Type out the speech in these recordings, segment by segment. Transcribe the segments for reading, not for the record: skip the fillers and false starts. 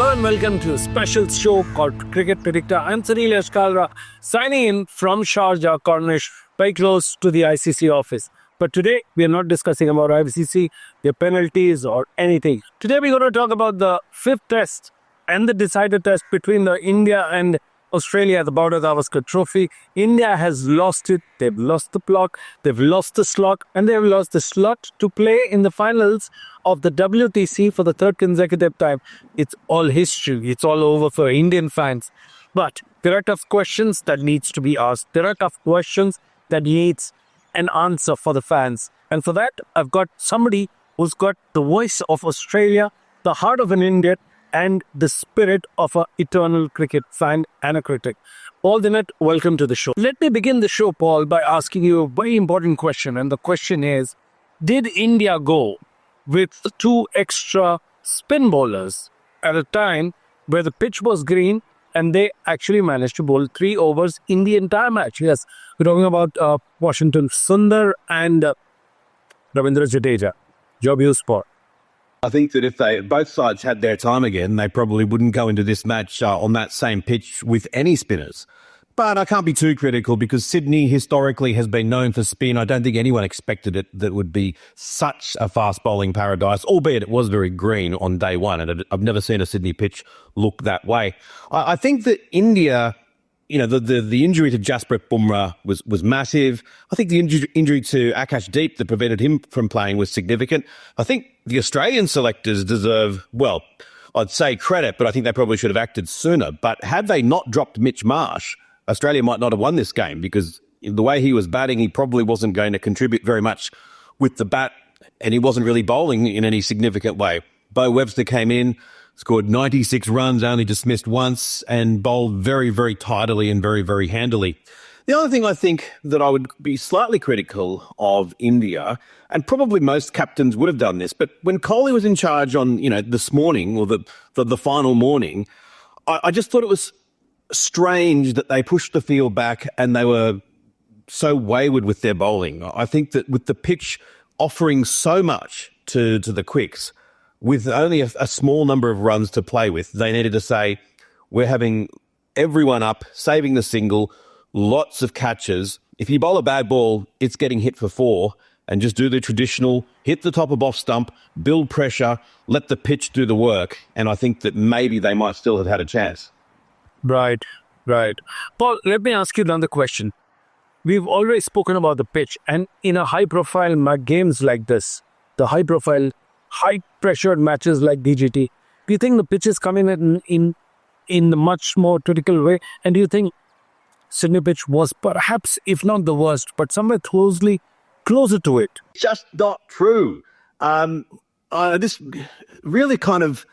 Hello and welcome to a special show called Cricket Predictor. I'm Kalra, signing in from Sharjah, Cornish, very close to the ICC office. But today we are not discussing about ICC, their penalties or anything. Today we're going to talk about the fifth test and the decider test between the India and Australia at the Border-Gavaskar Trophy. India has lost it. They've lost the block, they've lost the slot, and they've lost the slot to play in the finals of the WTC for the third consecutive time. It's all history. It's all over for Indian fans. But there are tough questions that needs to be asked. There are tough questions that needs an answer for the fans. And for that, I've got somebody who's got the voice of Australia, the heart of an Indian, and the spirit of an eternal cricket fan and a critic. Paul Dinette, welcome to the show. Let me begin the show, Paul, by asking you a very important question. And the question is, did India go with two extra spin bowlers at a time where the pitch was green and they actually managed to bowl 3 overs in the entire match? Yes, we're talking about Washington Sundar and Ravindra Jadeja. Job used for. I think that if both sides had their time again, they probably wouldn't go into this match on that same pitch with any spinners. But I can't be too critical because Sydney historically has been known for spin. I don't think anyone expected it that would be such a fast bowling paradise, albeit it was very green on day one, and I've never seen a Sydney pitch look that way. I think that India, the injury to Jasprit Bumrah was massive. I think the injury to Akash Deep that prevented him from playing was significant. I think the Australian selectors deserve, well, I'd say credit, but I think they probably should have acted sooner. But had they not dropped Mitch Marsh, Australia might not have won this game because the way he was batting, he probably wasn't going to contribute very much with the bat, and he wasn't really bowling in any significant way. Bo Webster came in, scored 96 runs, only dismissed once, and bowled very, very tidily and very, very handily. The other thing I think that I would be slightly critical of India, and probably most captains would have done this, but when Kohli was in charge on, this morning or the final morning, I just thought it was strange that they pushed the field back and they were so wayward with their bowling. I think that with the pitch offering so much to the quicks, with only a small number of runs to play with, they needed to say, we're having everyone up, saving the single, lots of catches. If you bowl a bad ball, it's getting hit for 4, and just do the traditional, hit the top of off stump, build pressure, let the pitch do the work. And I think that maybe they might still have had a chance. Right. Paul, let me ask you another question. We've always spoken about the pitch, and in a high-profile games like this, the high-profile, high-pressured matches like DGT, do you think the pitch is coming in the much more critical way? And do you think Sydney pitch was perhaps, if not the worst, but somewhere closer to it? Just not true. This really kind of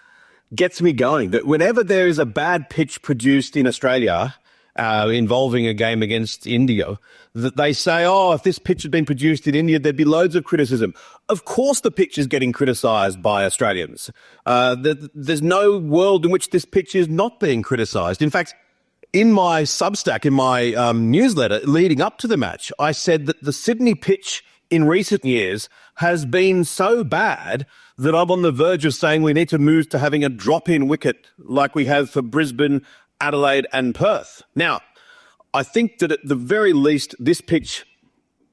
gets me going that whenever there is a bad pitch produced in Australia involving a game against India, that they say, if this pitch had been produced in India, there'd be loads of criticism. Of course the pitch is getting criticised by Australians. There's no world in which this pitch is not being criticised. In fact, in my Substack, in my newsletter leading up to the match, I said that the Sydney pitch in recent years has been so bad that I'm on the verge of saying we need to move to having a drop-in wicket like we have for Brisbane, Adelaide and Perth. Now, I think that at the very least, this pitch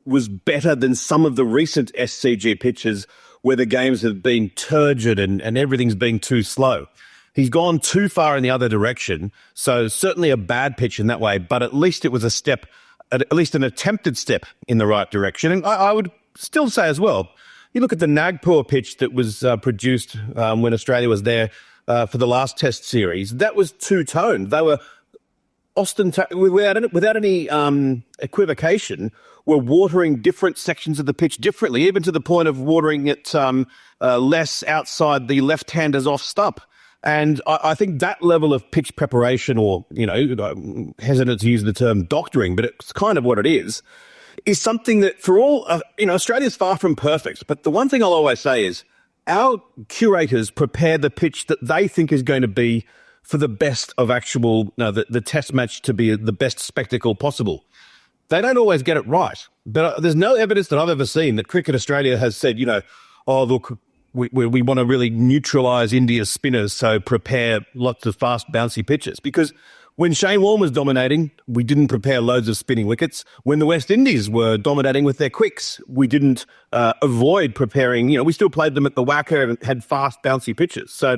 was better than some of the recent SCG pitches where the games have been turgid and everything's been too slow. He's gone too far in the other direction, so certainly a bad pitch in that way, but at least it was a step, at least an attempted step in the right direction. And I would still say as well, you look at the Nagpur pitch that was produced when Australia was there for the last test series, that was two-toned. They were without any equivocation, were watering different sections of the pitch differently, even to the point of watering it less outside the left-hander's off stump. And I think that level of pitch preparation, or, I'm hesitant to use the term doctoring, but it's kind of what it is something that for all, Australia's far from perfect. But the one thing I'll always say is our curators prepare the pitch that they think is going to be for the best of the test match to be the best spectacle possible. They don't always get it right. But there's no evidence that I've ever seen that Cricket Australia has said, look, we want to really neutralise India's spinners, so prepare lots of fast, bouncy pitches. Because when Shane Warne was dominating, we didn't prepare loads of spinning wickets. When the West Indies were dominating with their quicks, we didn't avoid preparing. We still played them at the whacker and had fast, bouncy pitches. So,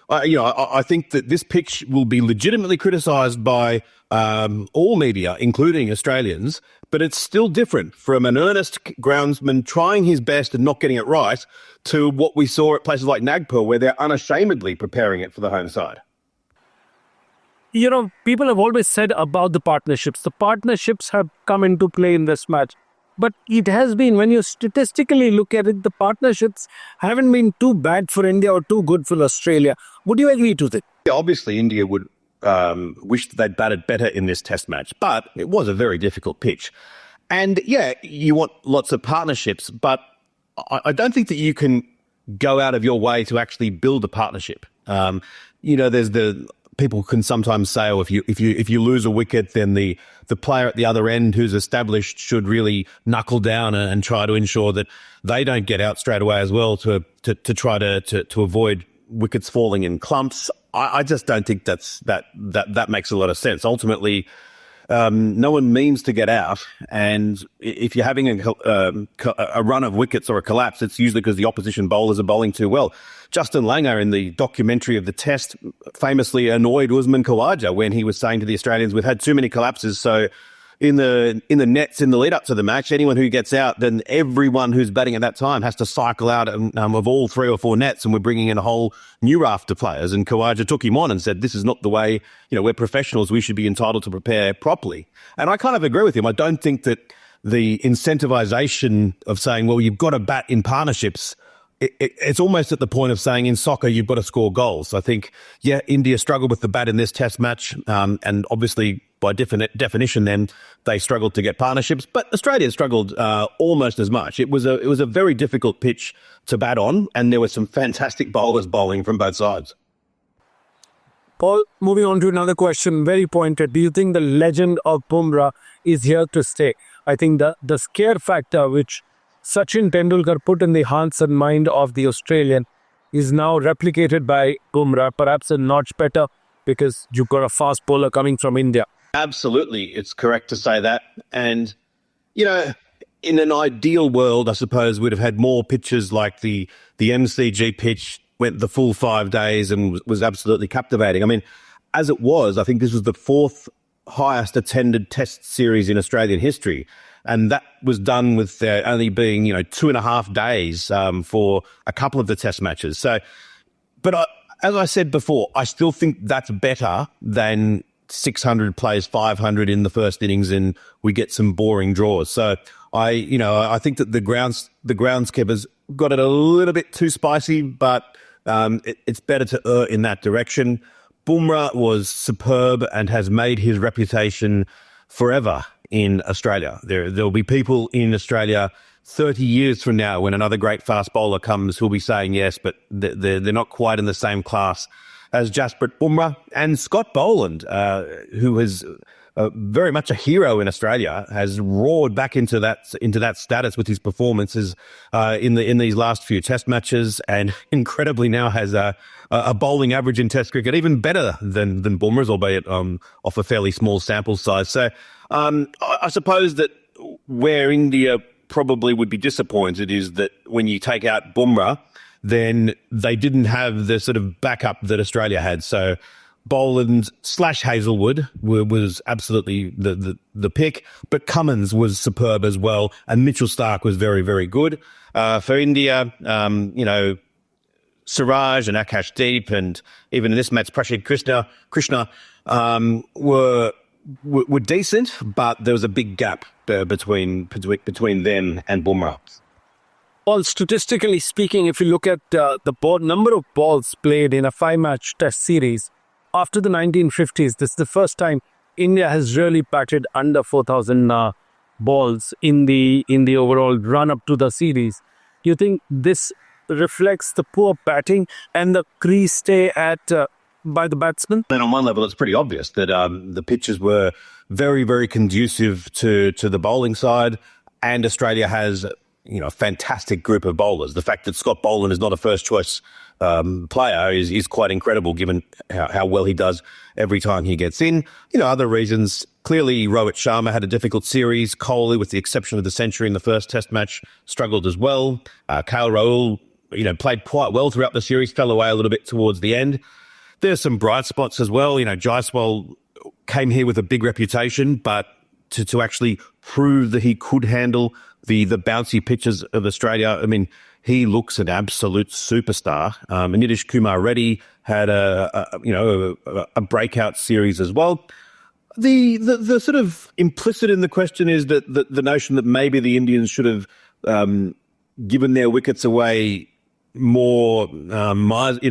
I think that this pitch will be legitimately criticised by all media, including Australians, but it's still different from an earnest groundsman trying his best and not getting it right to what we saw at places like Nagpur, where they're unashamedly preparing it for the home side. People have always said about the partnerships. The partnerships have come into play in this match. But it has been, when you statistically look at it, the partnerships haven't been too bad for India or too good for Australia. Would you agree to that? Yeah, obviously, India would wish that they'd batted better in this test match, but it was a very difficult pitch. And yeah, you want lots of partnerships, but I don't think that you can go out of your way to actually build a partnership. There's people can sometimes say, if you lose a wicket, then the player at the other end who's established should really knuckle down and try to ensure that they don't get out straight away as well to try to avoid wickets falling in clumps. I just don't think that makes a lot of sense. Ultimately, no one means to get out, and if you're having a run of wickets or a collapse, it's usually because the opposition bowlers are bowling too well. Justin Langer, in the documentary of the Test, famously annoyed Usman Khawaja when he was saying to the Australians, "We've had too many collapses, so in the nets in the lead up to the match, anyone who gets out, then everyone who's batting at that time has to cycle out of all 3 or 4 nets, and we're bringing in a whole new raft of players." And Khawaja took him on and said, "This is not the way. We're professionals. We should be entitled to prepare properly." And I kind of agree with him. I don't think that the incentivization of saying, "Well, you've got to bat in partnerships," it's almost at the point of saying in soccer, you've got to score goals. I think, yeah, India struggled with the bat in this test match. And obviously, by definition, then they struggled to get partnerships. But Australia struggled almost as much. It was a very difficult pitch to bat on, and there were some fantastic bowlers bowling from both sides. Paul, moving on to another question, very pointed. Do you think the legend of Bumrah is here to stay? I think the scare factor which Sachin Tendulkar put in the hearts and mind of the Australian is now replicated by Bumrah, perhaps a notch better because you've got a fast bowler coming from India. Absolutely, it's correct to say that. And, in an ideal world, I suppose we'd have had more pitches like the MCG pitch, went the full 5 days and was absolutely captivating. I mean, as it was, I think this was the 4th highest attended test series in Australian history. And that was done with there only being, 2.5 days for a couple of the test matches. So, but as I said before, I still think that's better than 600 plays 500 in the first innings and we get some boring draws. So I think that the groundskeepers got it a little bit too spicy, but it's better to err in that direction. Bumrah was superb and has made his reputation forever in Australia. There'll be people in Australia 30 years from now when another great fast bowler comes who'll be saying yes, but they're not quite in the same class as Jasprit Bumrah and Scott Boland, who is very much a hero in Australia, has roared back into that status with his performances in these last few Test matches, and incredibly now has a bowling average in Test cricket even better than Bumrah's, albeit off a fairly small sample size. So I suppose that where India probably would be disappointed is that when you take out Bumrah, then they didn't have the sort of backup that Australia had. So Boland / Hazelwood was absolutely the pick, but Cummins was superb as well, and Mitchell Starc was very, very good. For India, Siraj and Akashdeep, and even in this match, Prashid Krishna were decent, but there was a big gap between them and Bumrah. Well, statistically speaking, if you look at the number of balls played in a 5-match test series, after the 1950s, this is the first time India has really batted under 4,000 balls in the overall run-up to the series. Do you think this reflects the poor batting and the crease stay by the batsmen? And on one level, it's pretty obvious that the pitches were very, very conducive to the bowling side, and Australia has a fantastic group of bowlers. The fact that Scott Boland is not a first choice player is quite incredible, given how well he does every time he gets in. Other reasons, clearly Rohit Sharma had a difficult series. Kohli, with the exception of the century in the first test match, struggled as well. Kalra, played quite well throughout the series, fell away a little bit towards the end. There's some bright spots as well. Jaiswal came here with a big reputation, but to actually prove that he could handle the bouncy pitches of Australia, he looks an absolute superstar. Nitish Kumar Reddy had a breakout series as well. The sort of implicit in the question is that the notion that maybe the Indians should have given their wickets away more in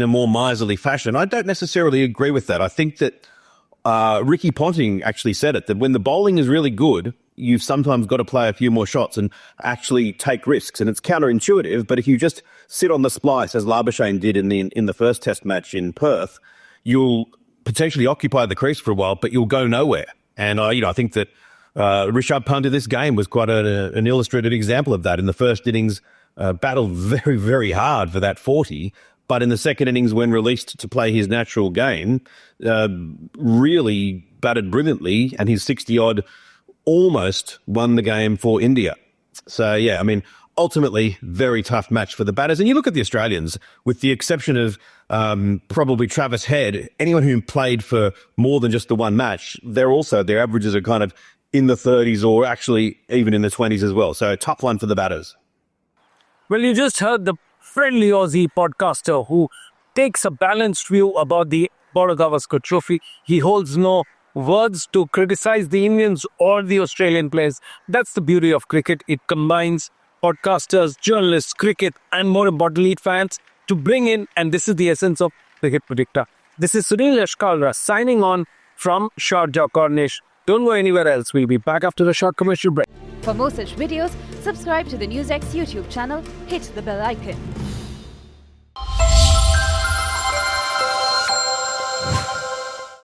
a more miserly fashion. I don't necessarily agree with that. I think that Ricky Ponting actually said it, that when the bowling is really good, you've sometimes got to play a few more shots and actually take risks. And it's counterintuitive, but if you just sit on the splice, as Labuschagne did in the first test match in Perth, you'll potentially occupy the crease for a while, but you'll go nowhere. And I think that Rishabh Pant in this game was quite an illustrated example of that. In the first innings, battled very, very hard for that 40, but in the second innings, when released to play his natural game, really batted brilliantly, and his 60-odd almost won the game for India. So, ultimately, very tough match for the batters. And you look at the Australians, with the exception of probably Travis Head, anyone who played for more than just the one match, their averages are kind of in the 30s or actually even in the 20s as well. So, tough one for the batters. Well, you just heard the friendly Aussie podcaster who takes a balanced view about the Border-Gavaskar Trophy. He holds no words to criticize the Indians or the Australian players. That's the beauty of cricket. It combines podcasters, journalists, cricket, and more importantly, fans to bring in, and this is the essence of Cricket Predictor. This is Sunil Kalra signing on from Sharjah, Cornish. Don't go anywhere else. We'll be back after a short commercial break. For more such videos, subscribe to the NewsX YouTube channel, hit the bell icon.